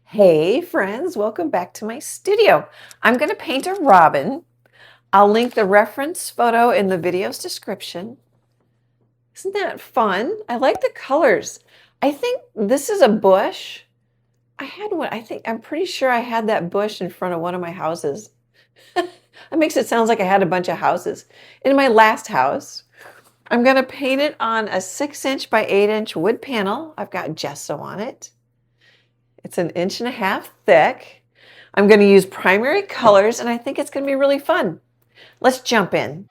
Hey friends, welcome back to my studio. I'm going to paint a robin. I'll link the reference photo in the video's description. Isn't that fun? I like the colors. I think this is a bush. I had one, I'm pretty sure I had that bush in front of one of my houses. That makes it sound like I had a bunch of houses. In my last house, I'm going to paint it on a 6" by 8" wood panel. I've got gesso on it. It's 1.5 inches thick. I'm going to use primary colors, and I think it's going to be really fun. Let's jump in.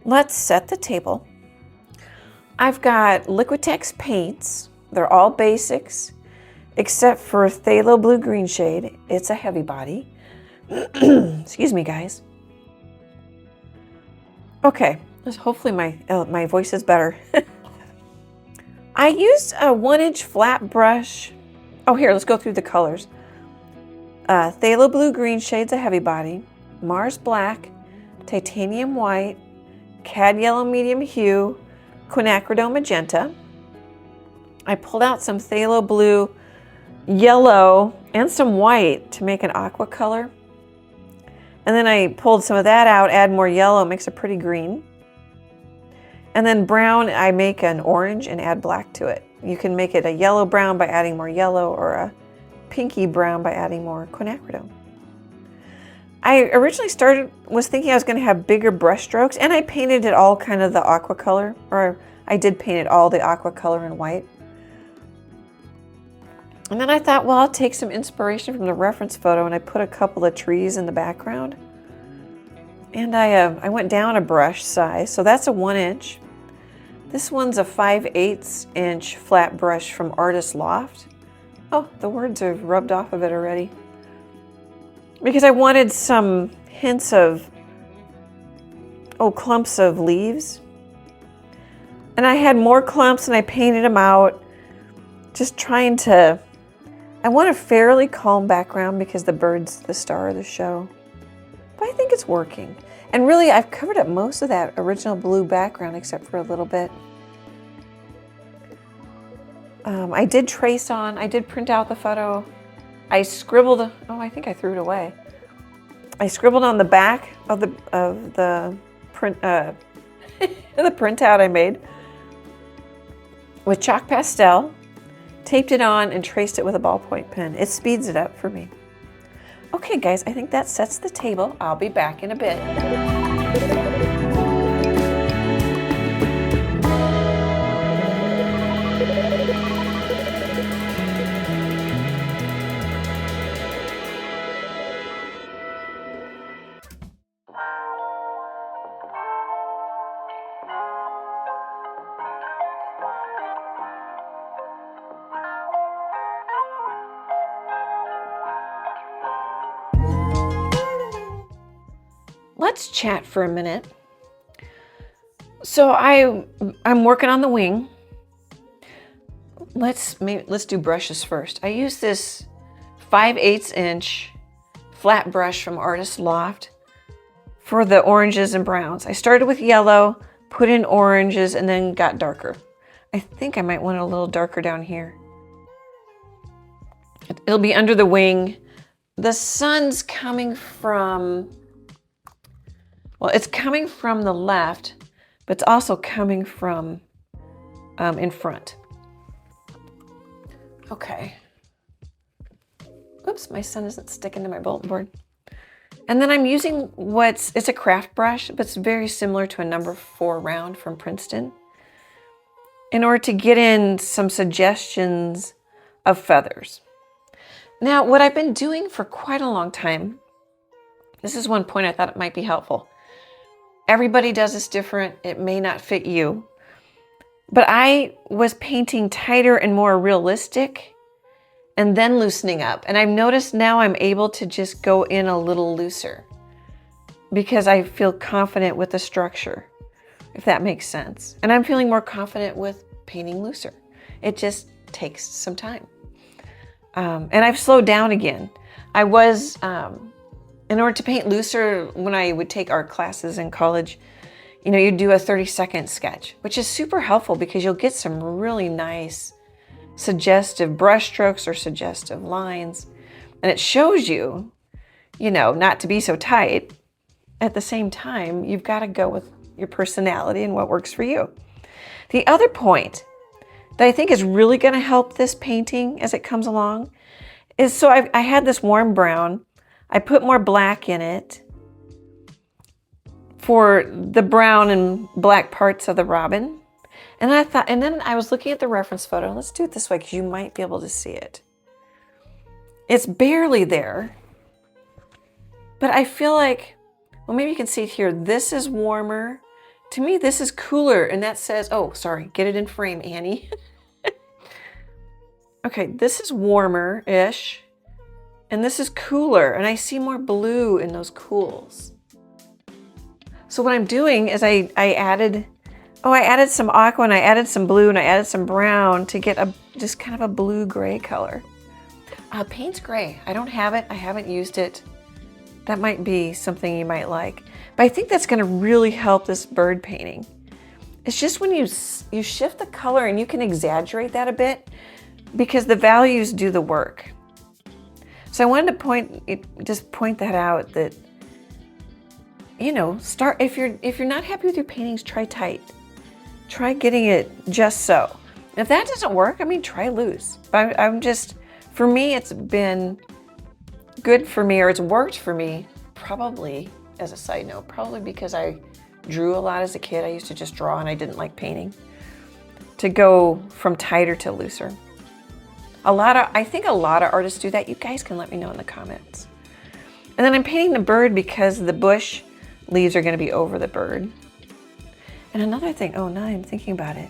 Let's set the table. I've got Liquitex paints. They're all basics, except for Phthalo blue green shade. It's a heavy body. Excuse me, guys. Okay, hopefully my voice is better. I used a 1" flat brush. Oh, here, let's go through the colors. Phthalo blue green shade's a heavy body. Mars black, titanium white, cad yellow medium hue, Quinacridone magenta. I pulled out some phthalo blue, yellow, and some white to make an aqua color. And then I pulled some of that out, add more yellow, makes a pretty green. And then brown, I make an orange and add black to it. You can make it a yellow brown by adding more yellow, or a pinky brown by adding more quinacridone. I originally was thinking I was going to have bigger brush strokes, and I painted it all kind of the aqua color, or I did paint it all the aqua color in white. And then I thought, well, I'll take some inspiration from the reference photo, and I put a couple of trees in the background. And I went down a brush size, so that's a 1". This one's a 5/8" flat brush from Artist Loft. Oh, the words are rubbed off of it already. Because I wanted some hints of, clumps of leaves. And I had more clumps and I painted them out, just trying to, I want a fairly calm background because the bird's the star of the show. But I think it's working. And really, I've covered up most of that original blue background except for a little bit. I did I did print out the photo. I scribbled, I think I threw it away. I scribbled on the back of the print, the printout I made with chalk pastel, taped it on, and traced it with a ballpoint pen. It speeds it up for me. Okay, guys, I think that sets the table. I'll be back in a bit. Let's chat for a minute. So I'm working on the wing. Let's do brushes first. I use this 5/8" flat brush from Artist Loft for the oranges and browns. I started with yellow, put in oranges, and then got darker. I think I might want it a little darker down here. It'll be under the wing. The sun's coming from, well, it's coming from the left, but it's also coming from in front. Okay. Oops, my sun isn't sticking to my bulletin board. And then I'm using it's a craft brush, but it's very similar to a number 4 round from Princeton, in order to get in some suggestions of feathers. Now, what I've been doing for quite a long time, this is one point I thought it might be helpful. Everybody does this different. It may not fit you. But I was painting tighter and more realistic and then loosening up. And I've noticed now I'm able to just go in a little looser because I feel confident with the structure, if that makes sense. And I'm feeling more confident with painting looser. It just takes some time. And I've slowed down again. I was, in order to paint looser, when I would take art classes in college, you know, you do a 30-second sketch, which is super helpful because you'll get some really nice suggestive brush strokes or suggestive lines. And it shows you, you know, not to be so tight. At the same time, you've got to go with your personality and what works for you. The other point that I think is really going to help this painting as it comes along is, so I had this warm brown. I put more black in it for the brown and black parts of the robin. And I thought, and then I was looking at the reference photo. Let's do it this way because you might be able to see it. It's barely there, but I feel like, well, maybe you can see it here. This is warmer. To me, this is cooler. And that says, oh, sorry, get it in frame, Annie. Okay, this is warmer-ish. And this is cooler. And I see more blue in those cools. So what I'm doing is I added some aqua and I added some blue and I added some brown to get just kind of a blue-gray color. Paint's gray. I don't have it. I haven't used it. That might be something you might like. But I think that's going to really help this bird painting. It's just when you shift the color and you can exaggerate that a bit because the values do the work. So I wanted to just point that out, that, you know, if you're not happy with your paintings, try tight. Try getting it just so. And if that doesn't work, I mean, try loose. I'm just, for me, it's been good for me, or it's worked for me, probably, as a side note, probably because I drew a lot as a kid. I used to just draw and I didn't like painting. To go from tighter to looser. I think a lot of artists do that. You guys can let me know in the comments. And then I'm painting the bird because the bush leaves are going to be over the bird. And another thing, oh, now I'm thinking about it.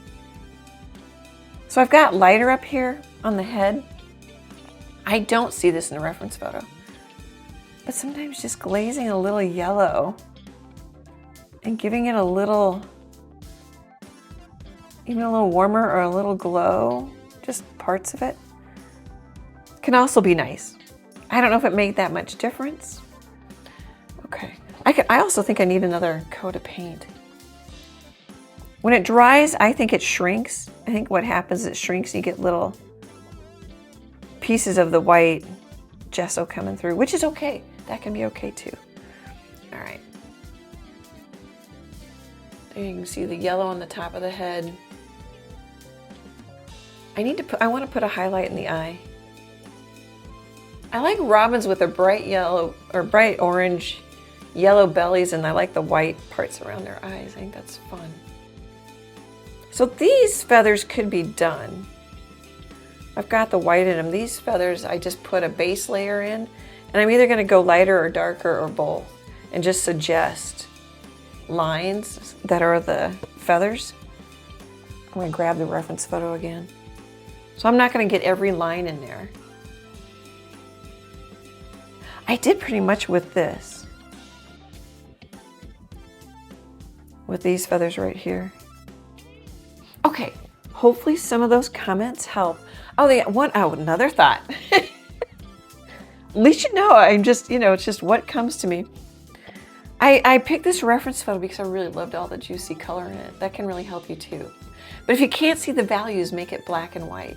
So I've got lighter up here on the head. I don't see this in the reference photo. But sometimes just glazing a little yellow and giving it a little, even a little warmer or a little glow, just parts of it, can also be nice. I don't know if it made that much difference. Okay, I also think I need another coat of paint. When it dries, I think it shrinks. I think what happens is it shrinks and you get little pieces of the white gesso coming through, which is okay. That can be okay too. All right. There you can see the yellow on the top of the head. I want to put a highlight in the eye. I like robins with a bright yellow or bright orange, yellow bellies, and I like the white parts around their eyes. I think that's fun. So these feathers could be done. I've got the white in them. These feathers, I just put a base layer in, and I'm either going to go lighter or darker or both, and just suggest lines that are the feathers. I'm going to grab the reference photo again. So I'm not going to get every line in there. I did pretty much with this. With these feathers right here. Okay, hopefully some of those comments help. Oh, another thought. At least you know, I'm just, it's just what comes to me. I picked this reference photo because I really loved all the juicy color in it. That can really help you too. But if you can't see the values, make it black and white.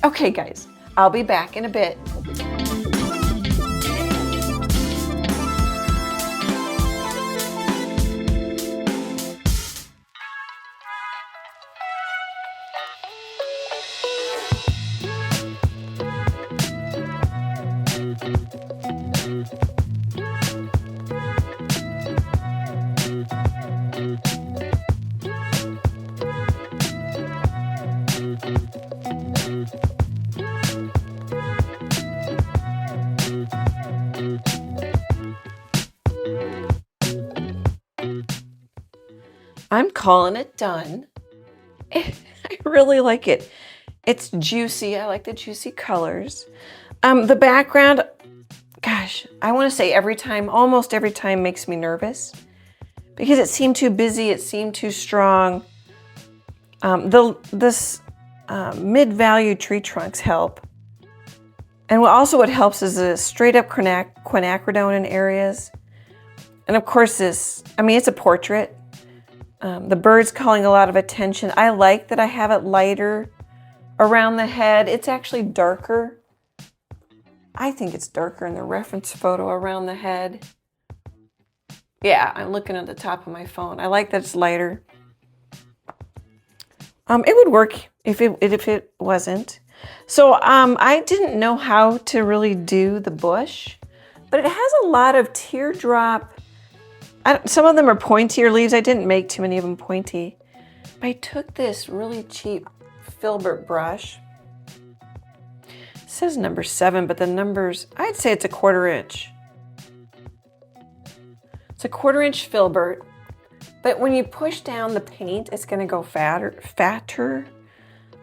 Okay, guys, I'll be back in a bit. I'm calling it done. I really like it. It's juicy. I like the juicy colors. The background, gosh, I want to say almost every time makes me nervous because it seemed too busy. It seemed too strong. This mid-value tree trunks help. And what helps is a straight up quinacridone in areas. And of course it's a portrait. The bird's calling a lot of attention. I like that I have it lighter around the head. It's actually darker. I think it's darker in the reference photo around the head. Yeah, I'm looking at the top of my phone. I like that it's lighter. It would work if it wasn't. So I didn't know how to really do the bush, but it has a lot of teardrop. Some of them are pointier leaves. I didn't make too many of them pointy. But I took this really cheap filbert brush. It says number 7, but the numbers, I'd say it's a 1/4 inch. It's a 1/4 inch filbert. But when you push down the paint, it's going to go fatter.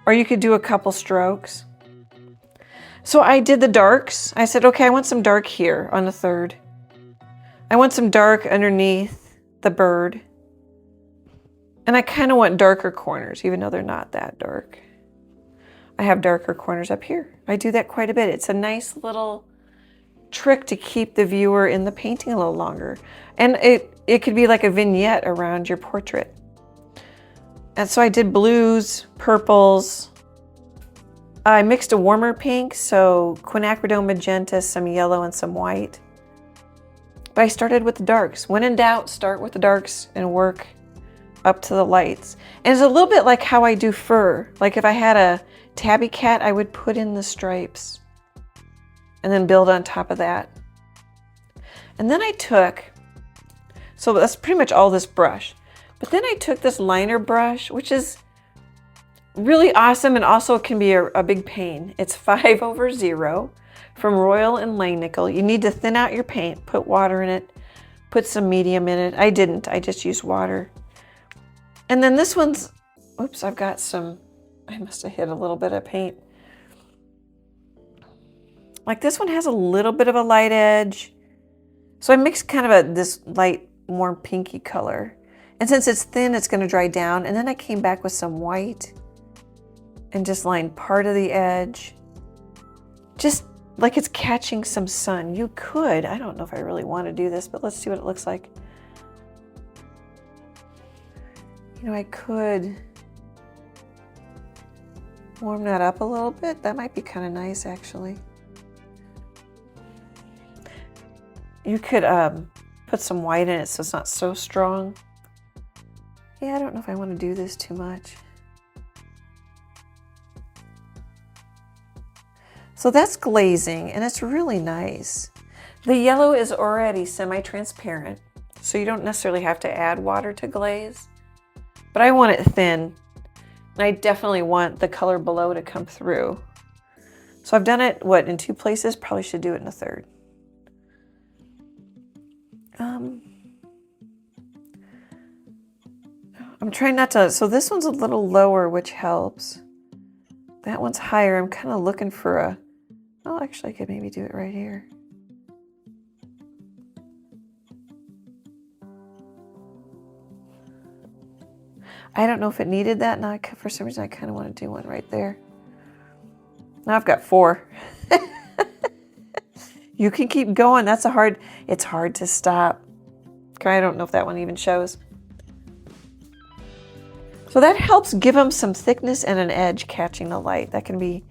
Or you could do a couple strokes. So I did the darks. I said, okay, I want some dark here on the 3rd. I want some dark underneath the bird. And I kind of want darker corners, even though they're not that dark. I have darker corners up here. I do that quite a bit. It's a nice little trick to keep the viewer in the painting a little longer. And it could be like a vignette around your portrait. And so I did blues, purples. I mixed a warmer pink, so quinacridone magenta, some yellow, and some white. But I started with the darks. When in doubt, start with the darks and work up to the lights. And it's a little bit like how I do fur. Like if I had a tabby cat, I would put in the stripes and then build on top of that. And then so that's pretty much all this brush. But then I took this liner brush, which is really awesome and also can be a big pain. It's 5/0 from Royal and Langnickel. You need to thin out your paint, put water in it, put some medium in it. I didn't, I just used water. And then this one's, oops, I must have hit a little bit of paint. Like this one has a little bit of a light edge. So I mixed kind of this light, more pinky color. And since it's thin, it's going to dry down. And then I came back with some white and just lined part of the edge. Just like it's catching some sun. You could, I don't know if I really want to do this, but let's see what it looks like. You know, I could warm that up a little bit. That might be kind of nice, actually. You could put some white in it so it's not so strong. Yeah, I don't know if I want to do this too much. So that's glazing, and it's really nice. The yellow is already semi-transparent, so you don't necessarily have to add water to glaze. But I want it thin, and I definitely want the color below to come through. So I've done it, in 2 places? Probably should do it in a 3rd. I'm trying not to, so this one's a little lower, which helps. That one's higher. I'm kind of looking for oh, actually I could maybe do it right here. I don't know if it needed that. Now, for some reason, I kind of want to do one right there. Now I've got 4. You can keep going. It's hard to stop. I don't know if that one even shows. So that helps give them some thickness and an edge catching the light. That can be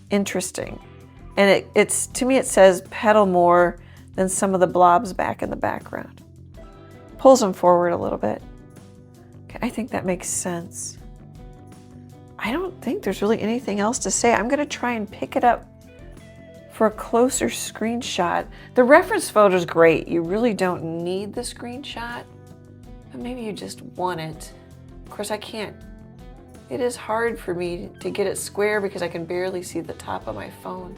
interesting. And it's to me, it says petal more than some of the blobs back in the background. Pulls them forward a little bit. Okay, I think that makes sense. I don't think there's really anything else to say. I'm going to try and pick it up for a closer screenshot. The reference photo is great. You really don't need the screenshot, but maybe you just want it. Of course, I can't. It is hard for me to get it square because I can barely see the top of my phone.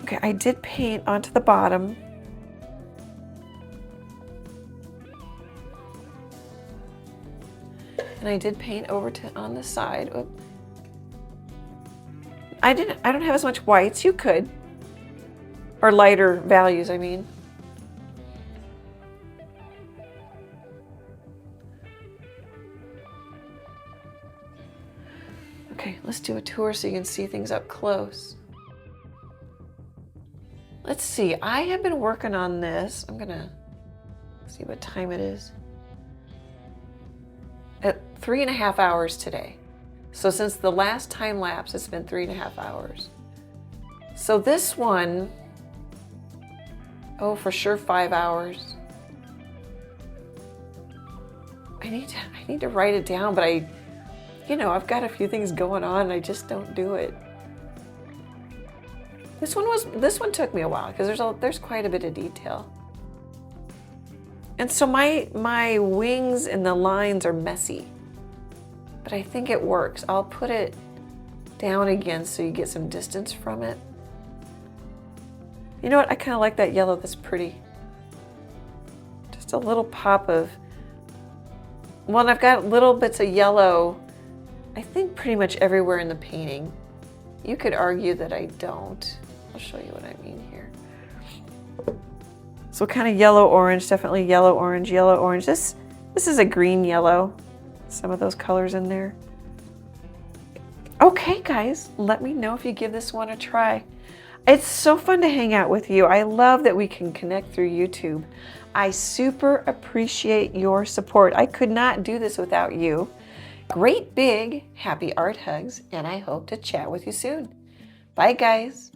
Okay, I did paint onto the bottom. And I did paint over to on the side. Oop. I don't have as much whites. You could. Or lighter values, I mean. Okay, let's do a tour so you can see things up close. Let's see, I have been working on this. I'm gonna see what time it is. At 3.5 hours today. So since the last time lapse, it's been 3.5 hours. So this one, oh, for sure 5 hours. I need to write it down, but I've got a few things going on and I just don't do it. This one took me a while because there's quite a bit of detail. And so my wings and the lines are messy, but I think it works. I'll put it down again so you get some distance from it. You know what? I kind of like that yellow. That's pretty. Just a little pop of, well, and I've got little bits of yellow, I think pretty much everywhere in the painting. You could argue that I don't. I'll show you what I mean here. So kind of yellow orange, definitely yellow orange, yellow orange. This is a green yellow. Some of those colors in there. Okay, guys, let me know if you give this one a try. It's so fun to hang out with you. I love that we can connect through YouTube. I super appreciate your support. I could not do this without you. Great big happy art hugs, and I hope to chat with you soon. Bye, guys.